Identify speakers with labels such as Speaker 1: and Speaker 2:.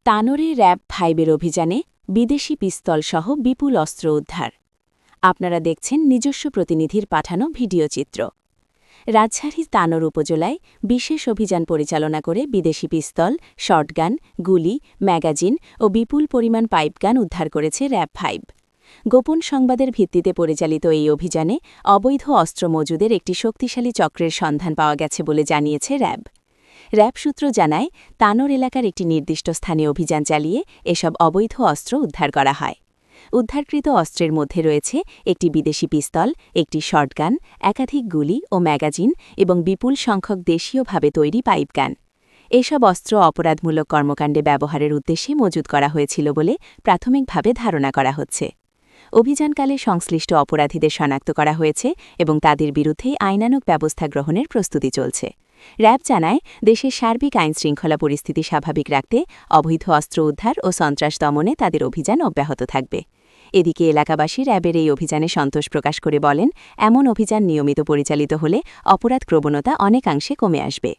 Speaker 1: তানোরে RAB 5-এর অভিযানে বিদেশি পিস্তলসহ বিপুল অস্ত্র উদ্ধার। আপনারা দেখছেন নিজস্ব প্রতিনিধির পাঠানো ভিডিও চিত্র। রাজশাহীর তানোর উপজেলায় বিশেষ অভিযান পরিচালনা করে বিদেশি পিস্তল, শর্টগান, গুলি, ম্যাগাজিন ও বিপুল পরিমাণ পাইপগান উদ্ধার করেছে র্যাব 5। গোপন সংবাদের ভিত্তিতে পরিচালিত এই অভিযানে অবৈধ অস্ত্র মজুদের একটি শক্তিশালী চক্রের সন্ধান পাওয়া গেছে বলে জানিয়েছে র্যাব। র্যাব সূত্র জানায়, তানোর এলাকার একটি নির্দিষ্ট স্থানে অভিযান চালিয়ে এসব অবৈধ অস্ত্র উদ্ধার করা হয়। উদ্ধারকৃত অস্ত্রের মধ্যে রয়েছে একটি বিদেশি পিস্তল, একটি শর্টগান, একাধিক গুলি ও ম্যাগাজিন এবং বিপুল সংখ্যক দেশীয়ভাবে তৈরি পাইপগান। এসব অস্ত্র অপরাধমূলক কর্মকাণ্ডে ব্যবহারের উদ্দেশ্যে মজুত করা হয়েছিল বলে প্রাথমিকভাবে ধারণা করা হচ্ছে। অভিযানকালে সংশ্লিষ্ট অপরাধীদের শনাক্ত করা হয়েছে এবং তাদের বিরুদ্ধে আইনানুগ ব্যবস্থা গ্রহণের প্রস্তুতি চলছে। র্যাব জানায়, দেশের সার্বিক আইনশৃঙ্খলা পরিস্থিতি স্বাভাবিক রাখতে অবৈধ অস্ত্র উদ্ধার ও সন্ত্রাস দমনে তাদের অভিযান অব্যাহত থাকবে। এদিকে এলাকাবাসী র্যাবের এই অভিযানে সন্তোষ প্রকাশ করে বলেন, এমন অভিযান নিয়মিত পরিচালিত হলে অপরাধ প্রবণতা অনেকাংশে কমে আসবে।